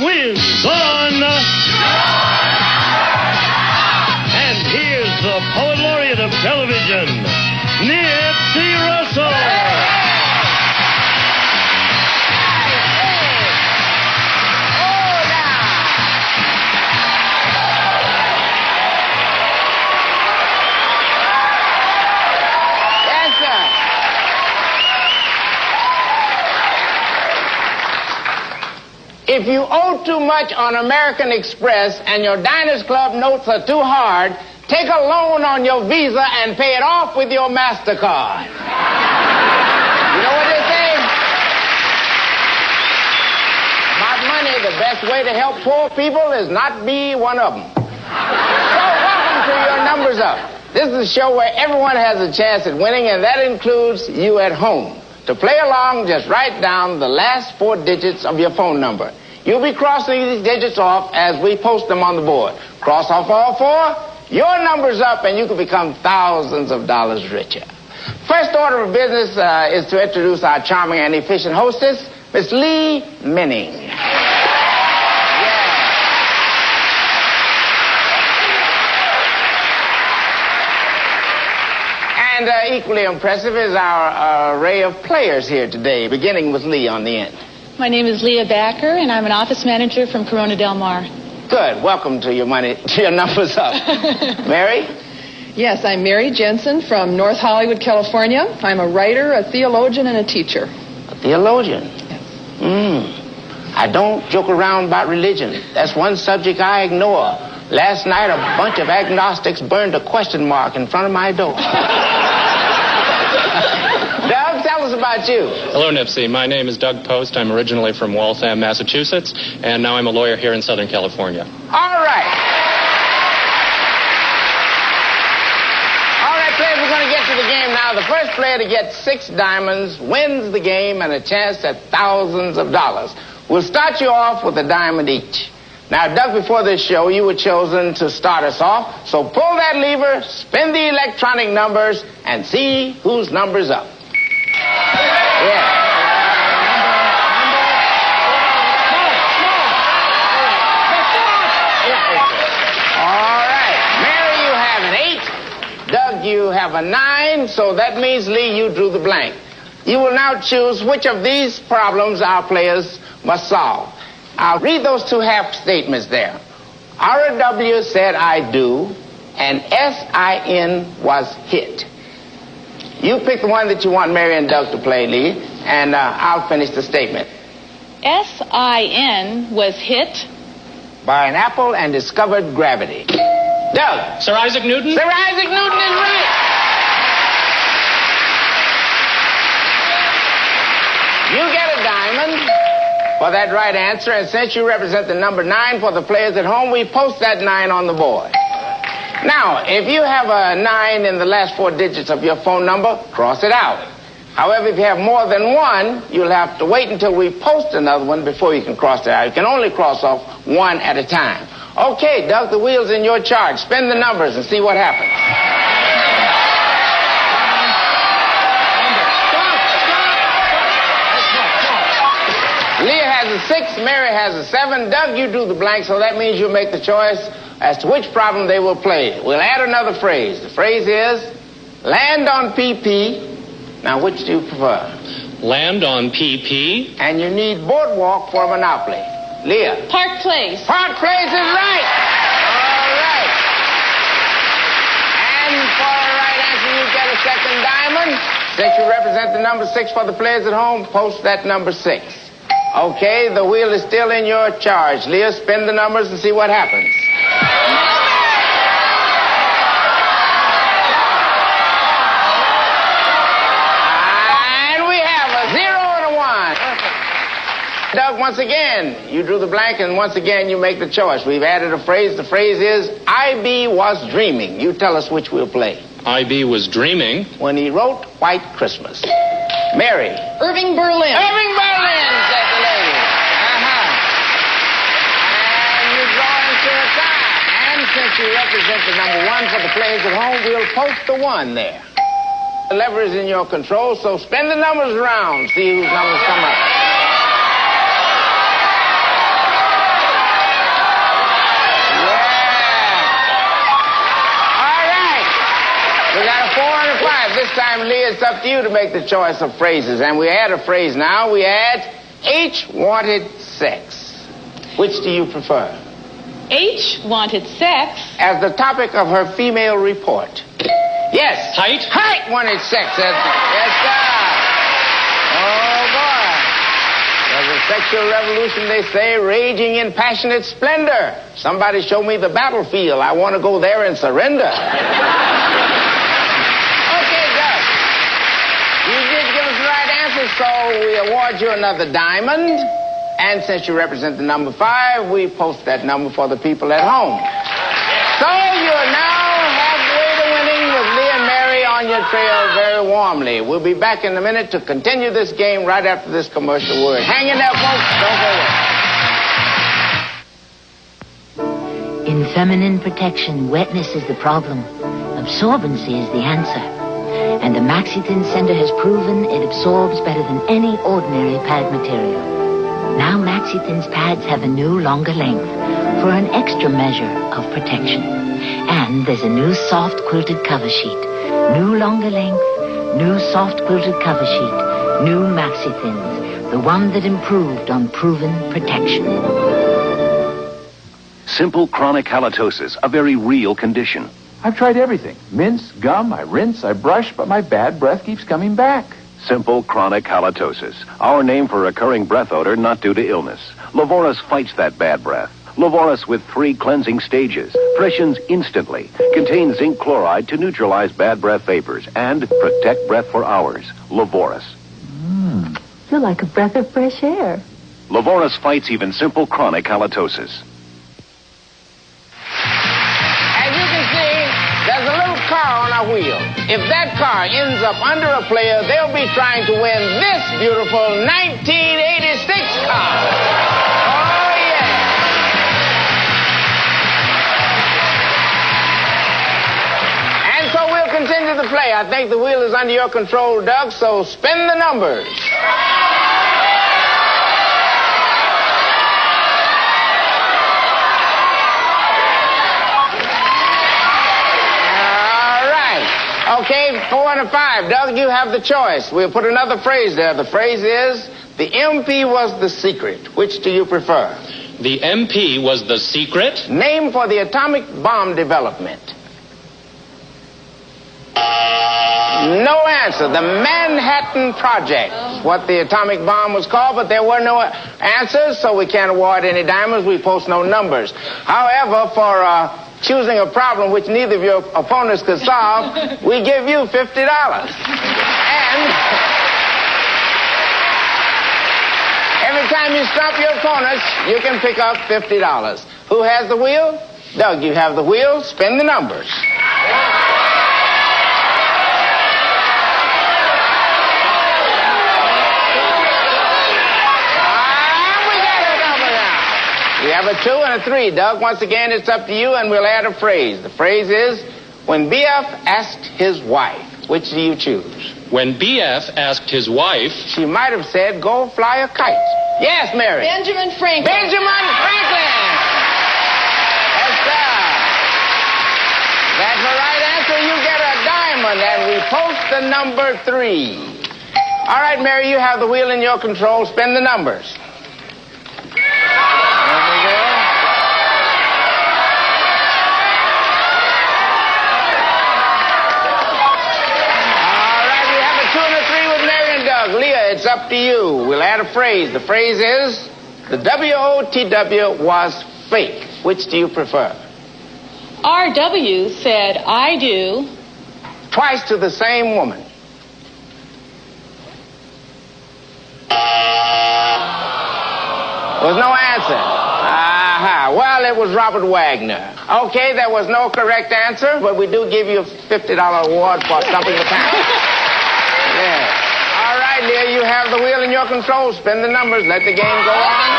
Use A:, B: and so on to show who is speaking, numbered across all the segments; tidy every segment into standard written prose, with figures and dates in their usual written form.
A: wins on... And here's the poet laureate of television, Nipsey Russell.
B: If you owe too much on American Express and your Diners Club notes are too hard, take a loan on your Visa and pay it off with your MasterCard. You know what they say? About money, the best way to help poor people is not be one of them. So welcome to Your Numbers Up. This is a show where everyone has a chance at winning, and that includes you at home. To play along, just write down the last 4 digits of your phone number. You'll be crossing these digits off as we post them on the board. Cross off all 4, your number's up, and you can become thousands of dollars richer. First order of business is to introduce our charming and efficient hostess, Miss Lee Menning. And equally impressive is our array of players here today, beginning with Lee on the end.
C: My name is Leah Backer, and I'm an office manager from Corona Del Mar.
B: Good. Welcome to your Numbers Up. Mary?
D: Yes, I'm Mary Jensen from North Hollywood, California. I'm a writer, a theologian, and a teacher.
B: A theologian?
D: Yes.
B: I don't joke around about religion. That's one subject I ignore. Last night, a bunch of agnostics burned a question mark in front of my door. Doug, tell us about you.
E: Hello, Nipsey. My name is Doug Post. I'm originally from Waltham, Massachusetts, and now I'm a lawyer here in Southern California.
B: All right. All right, players, we're going to get to the game now. The first player to get 6 diamonds wins the game and a chance at thousands of dollars. We'll start you off with a diamond each. Now, Doug, before this show, you were chosen to start us off. So pull that lever, spin the electronic numbers, and see whose number's up. Yeah. All right. Mary, you have an 8. Doug, you have a 9. So that means, Lee, you drew the blank. You will now choose which of these problems our players must solve. I'll read those 2 half statements there. R.W. said I do, and S-I-N was hit. You pick the one that you want Mary and Doug to play, Lee, and I'll finish the statement.
C: S-I-N was hit
B: by an apple and discovered gravity. Doug.
E: Sir Isaac Newton?
B: Sir Isaac Newton is right. You get a diamond for that right answer, and since you represent the number 9 for the players at home, we post that 9 on the board. Now, if you have a 9 in the last 4 digits of your phone number, cross it out. However, if you have more than 1, you'll have to wait until we post another one before you can cross it out. You can only cross off 1 at a time. Okay, Doug, the wheel's in your charge. Spin the numbers and see what happens. Leah has a 6, Mary has a 7. Doug, you drew the blank, so that means you make the choice as to which problem they will play. We'll add another phrase. The phrase is, land on PP. Now, which do you prefer?
E: Land on PP.
B: And you need boardwalk for Monopoly. Leah.
C: Park Place.
B: Park Place is right. All right. And for a right answer, you get a second diamond. Since you represent the number 6 for the players at home, post that number 6. Okay, the wheel is still in your charge. Leah, spin the numbers and see what happens. And we have a 0 and a 1. Doug, once again, you drew the blank, and once again, you make the choice. We've added a phrase. The phrase is, I.B. was dreaming. You tell us which we'll play.
E: I.B. was dreaming
B: when he wrote White Christmas. Mary.
D: Irving Berlin.
B: Irving Berlin, said the lady. And you draw into a tie. And since you represent the number 1 for the players at home, we'll post the 1 there. The lever is in your control, so spin the numbers around. See whose numbers come up. this time, Lee, it's up to you to make the choice of phrases. And we add a phrase now. We add, H wanted sex. Which do you prefer?
C: H wanted sex.
B: As the topic of her female report. Yes.
E: Height?
B: Height wanted sex. Yes, sir. Oh, boy. There's a sexual revolution, they say, raging in passionate splendor. Somebody show me the battlefield. I want to go there and surrender. Okay, Doug. You did give us the right answer, so we award you another diamond. And since you represent the number 5, we post that number for the people at home. So you're now halfway to winning with Lee and Mary on your trail very warmly. We'll be back in a minute to continue this game right after this commercial word. Hang in there, folks. Don't go away.
F: In feminine protection, wetness is the problem. Absorbency is the answer. And the MaxiThin Center has proven it absorbs better than any ordinary pad material. Now MaxiThin's pads have a new, longer length for an extra measure of protection. And there's a new soft quilted cover sheet. New longer length, new soft quilted cover sheet. New MaxiThins, the one that improved on proven protection.
G: Simple chronic halitosis, a very real condition.
H: I've tried everything. Mints, gum, I rinse, I brush, but my bad breath keeps coming back.
G: Simple chronic halitosis, our name for recurring breath odor not due to illness. Livoris fights that bad breath. Livoris with 3 cleansing stages, freshens instantly, contains zinc chloride to neutralize bad breath vapors and protect breath for hours. Livoris.
F: Feel like a breath of fresh air.
G: Livoris fights even simple chronic halitosis.
B: As you can see, there's a little car on our wheel. If that car ends up under a player, they'll be trying to win this beautiful 1986 car. Oh, yeah. And so we'll continue to play. I think the wheel is under your control, Doug, so spin the numbers. Okay, 4 and a 5. Doug, you have the choice. We'll put another phrase there. The phrase is, the MP was the secret. Which do you prefer?
E: The MP was the secret?
B: Name for the atomic bomb development. No answer. The Manhattan Project. What the atomic bomb was called, but there were no answers, so we can't award any diamonds. We post no numbers. However, for choosing a problem which neither of your opponents could solve, we give you $50. And every time you stump your opponents, you can pick up $50. Who has the wheel? Doug, you have the wheel. Spin the numbers. We have a 2 and a 3. Doug, once again, it's up to you, and we'll add a phrase. The phrase is, when BF asked his wife. Which do you choose?
E: When BF asked his wife...
B: She might have said, go fly a kite. Yes, Mary.
D: Benjamin Franklin.
B: Benjamin Franklin. Yes, sir. That's the right answer. You get a diamond, and we post the number 3. All right, Mary, you have the wheel in your control. Spin the numbers. Leah, it's up to you. We'll add a phrase. The phrase is, the WOTW was fake. Which do you prefer?
C: RW said, I do.
B: Twice to the same woman. Was no answer. Aha. Well, it was Robert Wagner. Okay, there was no correct answer, but we do give you a $50 award for stumping the town. Yeah. All right, Leah, you have the wheel in your control. Spin the numbers. Let the game go on.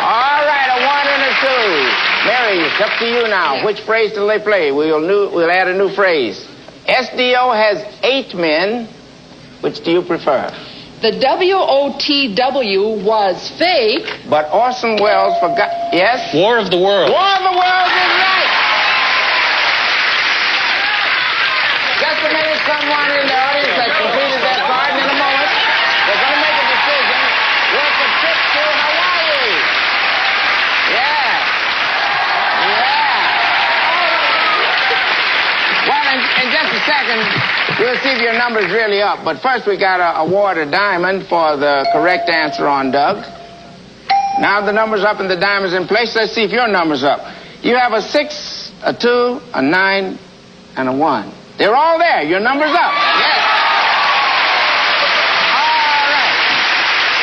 B: All right, a 1 and a 2. Mary, it's up to you now. Which phrase do they play? We'll add a new phrase. SDO has 8 men. Which do you prefer?
D: The WOTW was fake.
B: But Orson Welles forgot. Yes?
E: War of the Worlds.
B: War of the Worlds is right. Just a minute, someone in the audience has completed that card, and in a moment, we're going to make a decision with the trip to Hawaii. Yeah. Well, in just a second, we'll see if your number's really up. But first, we got to award a diamond for the correct answer on Doug. Now the number's up and the diamond's in place. Let's see if your number's up. You have a 6, a 2, a 9, and a 1. They're all there. Your number's up. Yes. All right.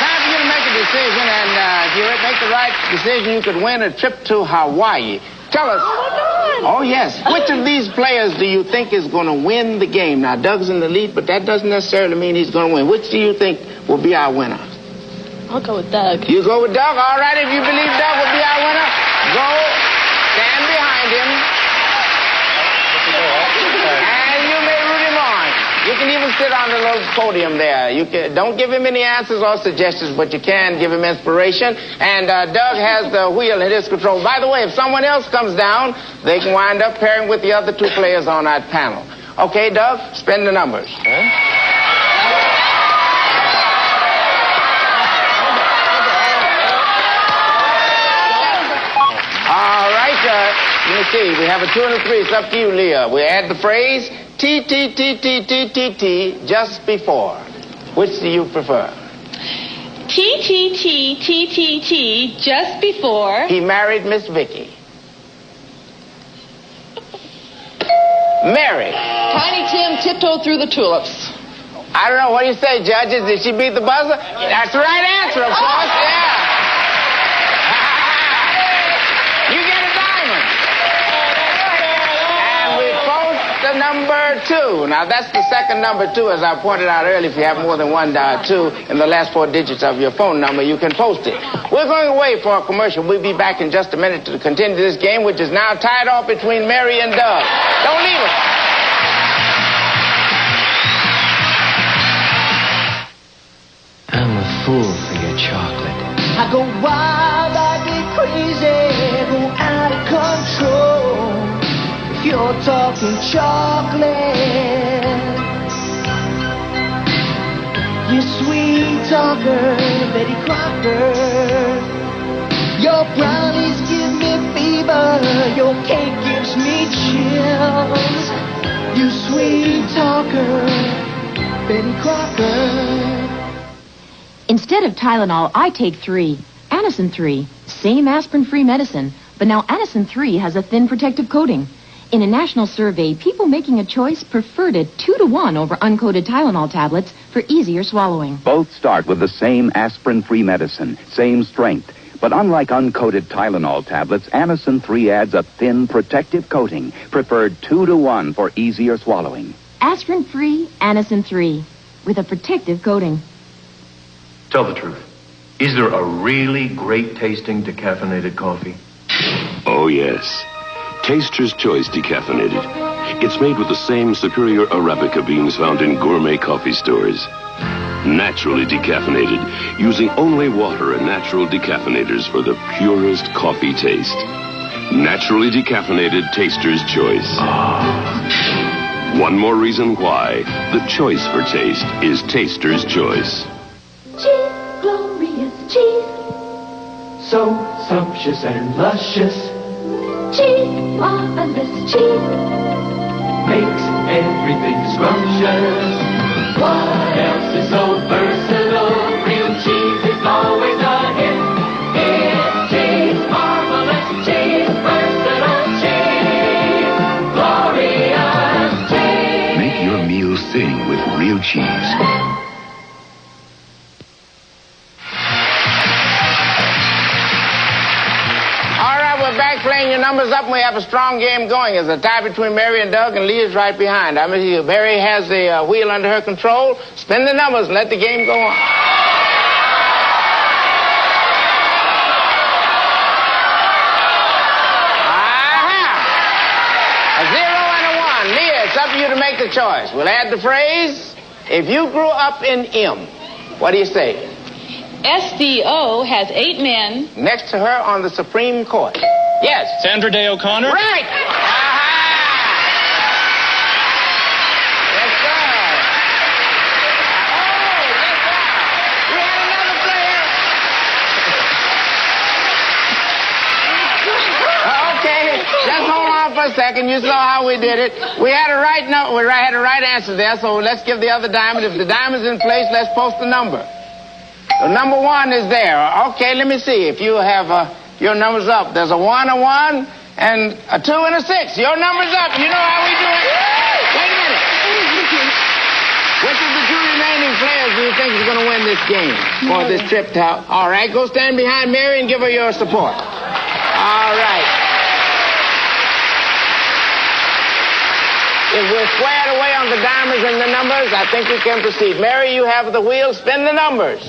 B: Time for you to make a decision, and if you make the right decision, you could win a trip to Hawaii. Tell us. Oh, yes. Which of these players do you think is going to win the game? Now, Doug's in the lead, but that doesn't necessarily mean he's going to win. Which do you think will be our winner?
C: I'll go with Doug.
B: You go with Doug? All right, if you believe Doug will be our winner, go stand behind him. And you may root him on. You can even sit on the little podium there. Don't give him any answers or suggestions, but you can give him inspiration. And Doug has the wheel in his control. By the way, if someone else comes down, they can wind up pairing with the other two players on that panel. Okay, Doug, spin the numbers. All right, let me see. We have a 2 and a 3. It's up to you, Leah. We add the phrase T just before. Which do you prefer?
C: T just before.
B: He married Miss Vicky. Mary.
D: Tiny Tim tiptoed through the tulips.
B: I don't know. What do you say, judges? Did she beat the buzzer? That's the right answer, of course. Yeah. You get a diamond. And we post the number 2. Now, that's the second number 2, as I pointed out earlier. If you have more than 1 2 in the last 4 digits of your phone number, you can post it. We're going away for a commercial. We'll be back in just a minute to continue this game, which is now tied off between Mary and Doug. Don't leave us.
I: I'm a fool for your chocolate.
J: I go wild, I get crazy, go out of control. If you're talking chocolate, you sweet talker, Betty Crocker. Your brownies give me fever, your cake gives me chills. You sweet talker, Betty Crocker.
K: Instead of Tylenol, I take 3. Anacin 3. Same aspirin-free medicine, but now Anacin 3 has a thin protective coating. In a national survey, people making a choice preferred it 2 to 1 over uncoated Tylenol tablets for easier swallowing.
G: Both start with the same aspirin-free medicine, same strength. But unlike uncoated Tylenol tablets, Anacin 3 adds a thin protective coating, preferred 2 to 1 for easier swallowing.
K: Aspirin-free Anacin 3 with a protective coating.
L: Tell the truth. Is there a really great tasting decaffeinated coffee?
M: Oh, yes. Taster's Choice Decaffeinated. It's made with the same superior Arabica beans found in gourmet coffee stores. Naturally decaffeinated, using only water and natural decaffeinators for the purest coffee taste. Naturally decaffeinated Taster's Choice. One more reason why the choice for taste is Taster's Choice.
J: Cheese, glorious cheese. So sumptuous and luscious. Cheese, marvelous cheese. Makes everything scrumptious. What else is so versatile? Real cheese is always a hit. It's cheese, marvelous cheese, versatile cheese, glorious cheese.
M: Make your meals sing with real cheese.
B: Playing your numbers up, and we have a strong game going. There's a tie between Mary and Doug, and Leah's right behind. I mean, Mary has the wheel under her control. Spin the numbers and let the game go on. A 0 and a 1. Leah, it's up to you to make the choice. We'll add the phrase, if you grew up in M. What do you say?
C: SDO has 8 men.
B: Next to her on the Supreme Court. Yes.
E: Sandra Day O'Connor?
B: Right! Yes, sir. Oh, yes, sir. We had another player. Okay, just hold on for a second. You saw how we did it. We had a right answer there, so let's give the other diamond. If the diamond's in place, let's post the number. So number 1 is there. Okay, let me see if you have your numbers up. There's a 1, a 1, and a 2 and a 6. Your number's up. You know how we do it. Wait a minute. Which of the 2 remaining players do you think is going to win this game for this trip to... All right, go stand behind Mary and give her your support. All right. If we're squared away on the diamonds and the numbers, I think we can proceed. Mary, you have the wheel. Spin the numbers.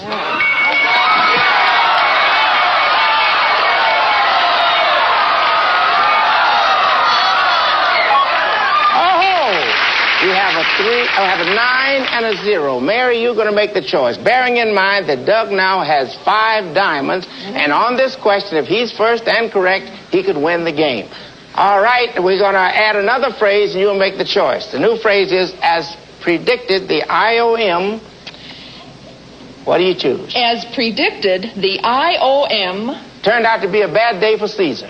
B: You have a 3, I have a 9 and a 0. Mary, you're going to make the choice. Bearing in mind that Doug now has 5 diamonds, and on this question, if he's first and correct, he could win the game. All right, we're going to add another phrase, and you'll make the choice. The new phrase is, as predicted, the IOM. What do you choose?
D: As predicted, the IOM
B: turned out to be a bad day for Caesar.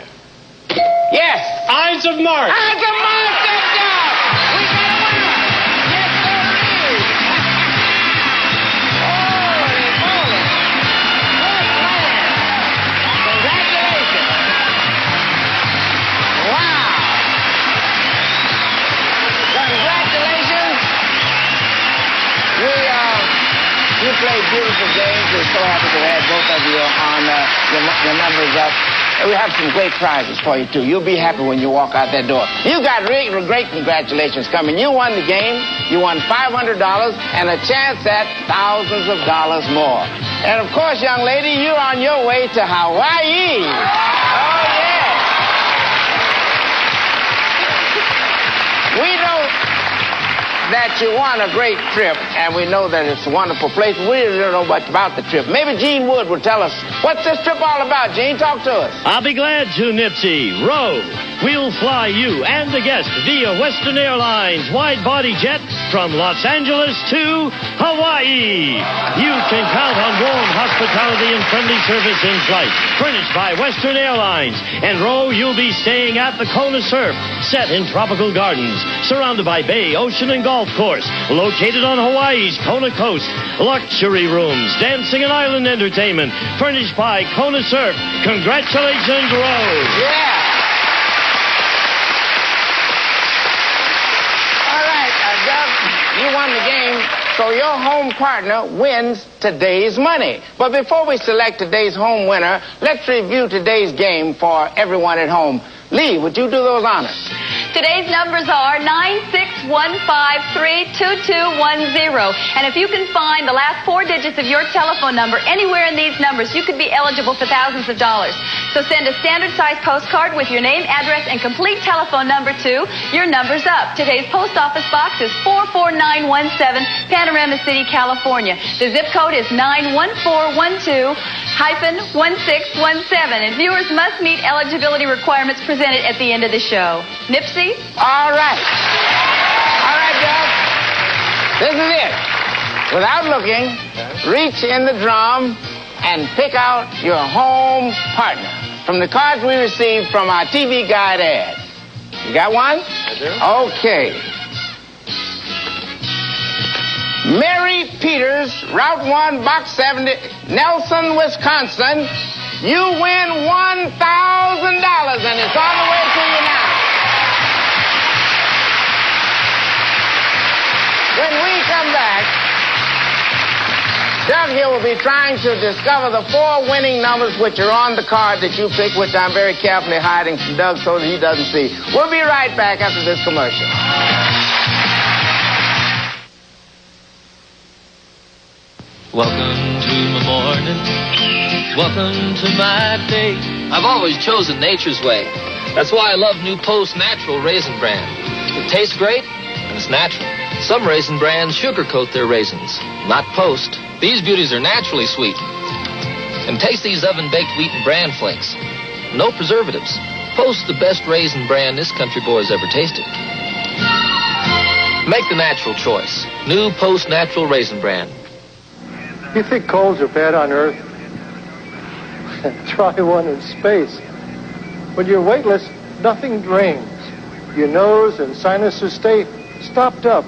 B: Yes!
E: Ides of March!
B: Ides of March! Good job! We got a winner! Yes, sir! Holy moly! Good man! Congratulations! Wow! Congratulations! You played beautiful games. We're so happy to have both of you on your numbers up. And we have some great prizes for you, too. You'll be happy when you walk out that door. You got great congratulations coming. You won the game. You won $500 and a chance at thousands of dollars more. And, of course, young lady, you're on your way to Hawaii. Oh, yeah. We know that you won a great trip, and we know that it's a wonderful place. We really don't know much about the trip. Maybe Gene Wood will tell us, what's this trip all about? Gene, talk to us.
A: I'll be glad to, Nipsey. Row, we'll fly you and the guest via Western Airlines wide-body jet from Los Angeles to Hawaii. You can count on warm hospitality and friendly service in flight, furnished by Western Airlines. And Row, you'll be staying at the Kona Surf, set in tropical gardens, surrounded by bay, ocean, and golf course, located on Hawaii's Kona coast. Luxury rooms, dancing and island entertainment, furnished by Kona Surf. Congratulations, Rose.
B: Yeah. All right, Doug, you won the game, so your home partner wins today's money. But before we select today's home winner, let's review today's game for everyone at home. Lee, would you do those honors?
N: Today's numbers are 961532210. And if you can find the last 4 digits of your telephone number anywhere in these numbers, you could be eligible for thousands of dollars. So send a standard-sized postcard with your name, address, and complete telephone number to Your Number's Up. Today's post office box is 44917, Panorama City, California. The zip code is 91412-1617. And viewers must meet eligibility requirements presented at the end of the show. Nipsey?
B: All right. All right, Doug. This is it. Without looking, reach in the drum and pick out your home partner from the cards we received from our TV Guide ad. You got one?
E: I do.
B: Okay. Mary Peters, Route 1, Box 70, Nelson, Wisconsin. You win $1,000, and it's on the way to you now. When we come back, Doug here will be trying to discover the 4 winning numbers which are on the card that you picked, which I'm very carefully hiding from Doug so that he doesn't see. We'll be right back after this commercial.
O: Welcome to my morning. Welcome to my day. I've always chosen nature's way. That's why I love New Post Natural Raisin Bran. It tastes great and it's natural. Some raisin brands sugarcoat their raisins, not Post. These beauties are naturally sweet. And taste these oven-baked wheat and bran flakes. No preservatives. Post, the best raisin brand this country boy's ever tasted. Make the natural choice. New Post Natural Raisin Bran.
P: You think colds are bad on Earth? Try one in space. When you're weightless, nothing drains. Your nose and sinuses stay stopped up.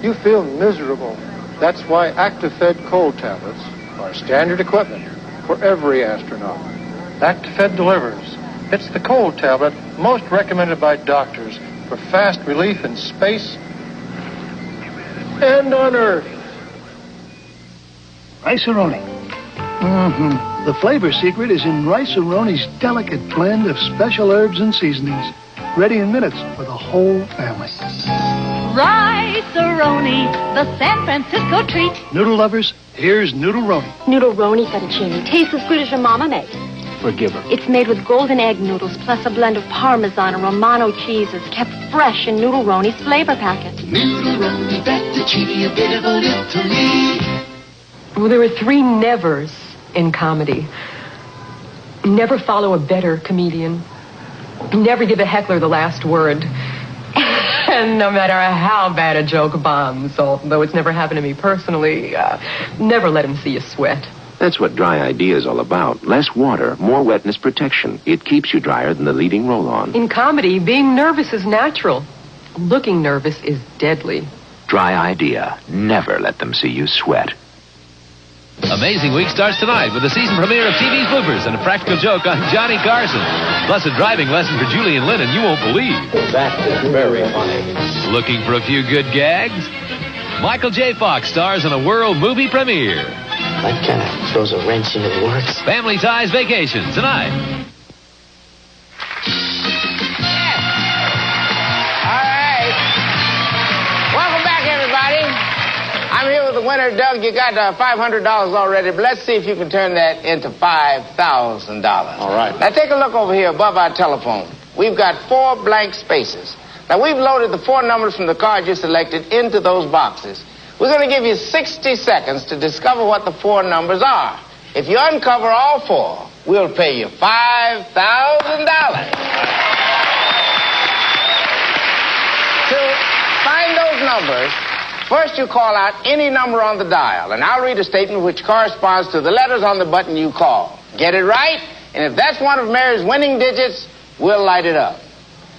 P: You feel miserable. That's why ActiFed cold tablets are standard equipment for every astronaut. ActiFed delivers. It's the cold tablet most recommended by doctors for fast relief in space and on Earth.
Q: Rice-A-Roni. The flavor secret is in Rice-A-Roni's delicate blend of special herbs and seasonings. Ready in minutes for the whole family.
R: Rice-A-Roni, the San Francisco treat.
Q: Noodle lovers, here's Noodle-Roni.
S: Noodle-Roni fettuccine tastes as good as your mama made.
Q: Forgive her.
S: It's made with golden egg noodles plus a blend of Parmesan and Romano cheeses kept fresh in Noodle-Roni's flavor packet.
J: Noodle-Roni fettuccine, a bit of old Italy.
T: Well, there are 3 nevers in comedy. Never follow a better comedian. Never give a heckler the last word. And no matter how bad a joke bombs, although it's never happened to me personally, never let him see you sweat.
G: That's what Dry Idea is all about. Less water, more wetness protection. It keeps you drier than the leading roll-on.
T: In comedy, being nervous is natural. Looking nervous is deadly.
G: Dry Idea. Never let them see you sweat.
U: Amazing Week starts tonight with the season premiere of TV's Bloopers and a practical joke on Johnny Carson. Plus a driving lesson for Julian Lennon you won't believe.
B: That is very funny.
U: Looking for a few good gags? Michael J. Fox stars in a world movie premiere.
I: That kind of throws a wrench into the works.
U: Family Ties Vacation tonight.
B: All right. Welcome back, everybody. I'm here with the winner, Doug. You got $500 already, but let's see if you can turn that into $5,000.
E: All right.
B: Now, take a look over here above our telephone. We've got 4 blank spaces. Now, we've loaded the 4 numbers from the card you selected into those boxes. We're going to give you 60 seconds to discover what the 4 numbers are. If you uncover all 4, we'll pay you $5,000. To find those numbers, first you call out any number on the dial, and I'll read a statement which corresponds to the letters on the button you call. Get it right, and if that's one of Mary's winning digits, we'll light it up.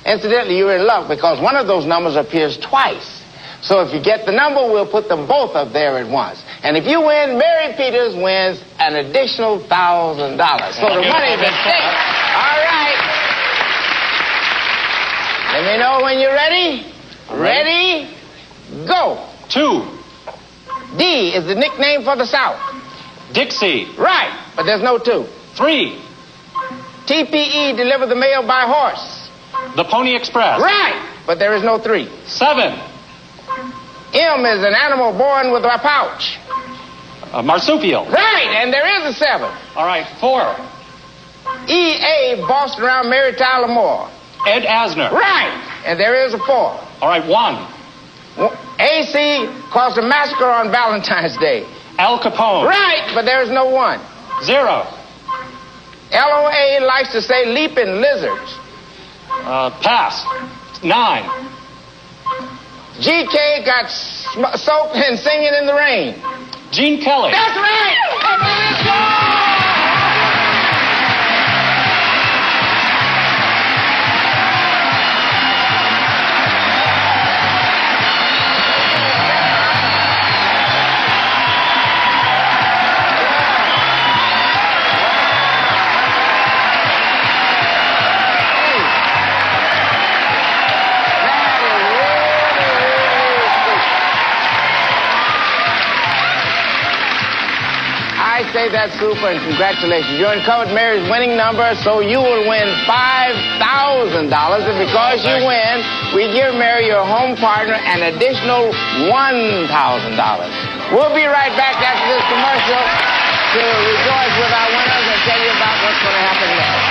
B: Incidentally, you're in luck because one of those numbers appears twice. So if you get the number, we'll put them both up there at once. And if you win, Mary Peters wins an additional $1,000. So the money's at stake. All right. Let me know when you're ready. Ready? Go.
E: 2.
B: D is the nickname for the South.
E: Dixie.
B: Right, but there's no 2.
E: 3.
B: TPE, deliver the mail by horse.
E: The Pony Express.
B: Right, but there is no 3.
E: 7.
B: M is an animal born with a pouch.
E: Marsupial.
B: Right, and there is a 7.
E: All right, 4.
B: EA bossed around Mary Tyler Moore.
E: Ed Asner.
B: Right, and there is a 4.
E: All right, 1.
B: AC caused a massacre on Valentine's Day.
E: Al Capone.
B: Right, but there is no 1.
E: 0.
B: LOA likes to say leaping lizards.
E: Pass. 9.
B: GK got soaked and singing in the rain.
E: Gene Kelly.
B: That's right! I say that's super, and congratulations. You uncovered Mary's winning number, so you will win $5,000. And because you win, we give Mary, your home partner, an additional $1,000. We'll be right back after this commercial to rejoice with our winners and tell you about what's going to happen next.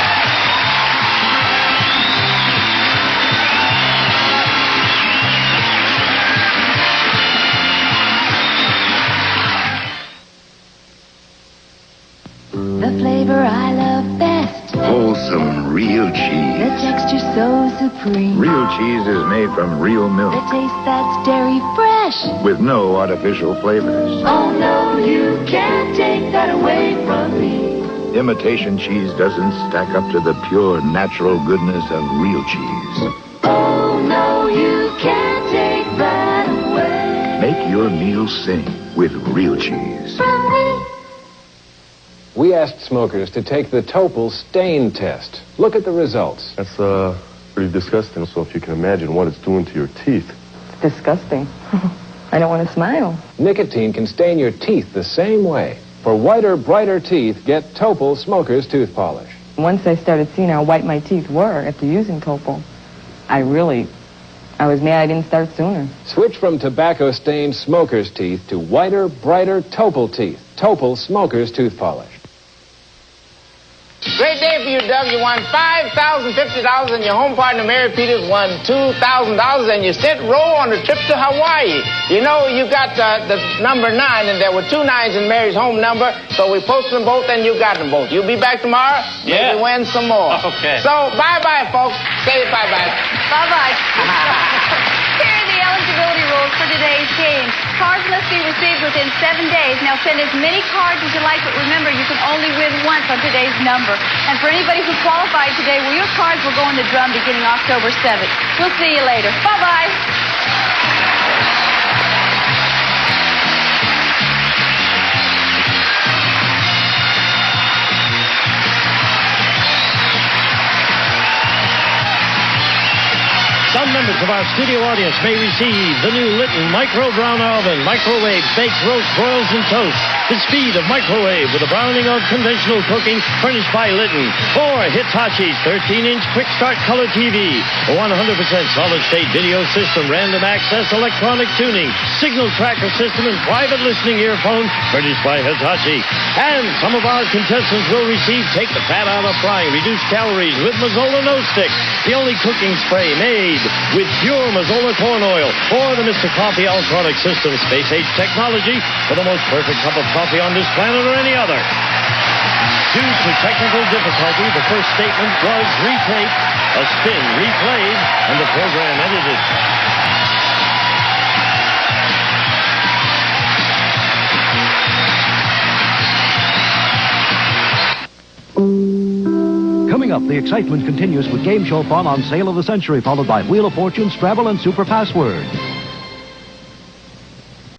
J: The flavor I love best.
H: Wholesome, real
J: The
H: cheese.
J: texture so supreme.
H: Real cheese is made from real milk
J: The taste that's dairy fresh.
H: with no artificial flavors.
J: Oh no, you can't take that away from me.
H: Imitation cheese doesn't stack up to the pure, natural goodness of real cheese.
J: Oh no, you can't take that away
H: Make your meals sing with real cheese.
J: from me.
V: We asked smokers to take the Topol stain test. Look at the results.
W: That's pretty disgusting. So if you can imagine what it's doing to your teeth.
T: It's disgusting. I don't want to smile.
V: Nicotine can stain your teeth the same way. For whiter, brighter teeth, get Topol Smoker's Tooth Polish.
T: Once I started seeing how white my teeth were after using Topol, I was mad I didn't start sooner.
V: Switch from tobacco-stained smoker's teeth to whiter, brighter Topol teeth. Topol Smoker's Tooth Polish.
B: Great day for you, Doug. You won $5,050, and your home partner, Mary Peters, won $2,000, and you sent Roe on a trip to Hawaii. You know, you got the number 9, and there were 2 9s in Mary's home number, so we posted them both, and you got them both. You'll be back tomorrow?
A: Yeah.
B: Maybe win some more.
A: Okay.
B: So, bye-bye, folks. Say bye-bye.
N: Bye-bye. Here are the eligibility rules for today's game. Cards must be received within 7 days. Now send as many cards as you like, but remember, you can only win once on today's number. And for anybody who qualified today, well, your cards will go in the drum beginning October 7th. We'll see you later. Bye-bye.
A: Some members of our studio audience may receive the new Litton Micro Brown Oven. Microwave bakes, roast, broils, and toast. The speed of microwave with a browning of conventional cooking furnished by Litton. Or Hitachi's 13-inch Quick Start Color TV. A 100% solid-state video system, random access, electronic tuning, signal tracker system, and private listening earphone furnished by Hitachi. And some of our contestants will receive Take the Fat Out of Frying, Reduce Calories with Mazzola No Stick. The only cooking spray made with pure Mazzola corn oil, or the Mr. Coffee Ultronic System Space-Age technology for the most perfect cup of coffee on this planet or any other. Due to technical difficulty, the first statement was retaped, a spin replayed, and the program edited.
X: Coming up, the excitement continues with game show fun on Sale of the Century, followed by Wheel of Fortune, Scrabble, and Super Password.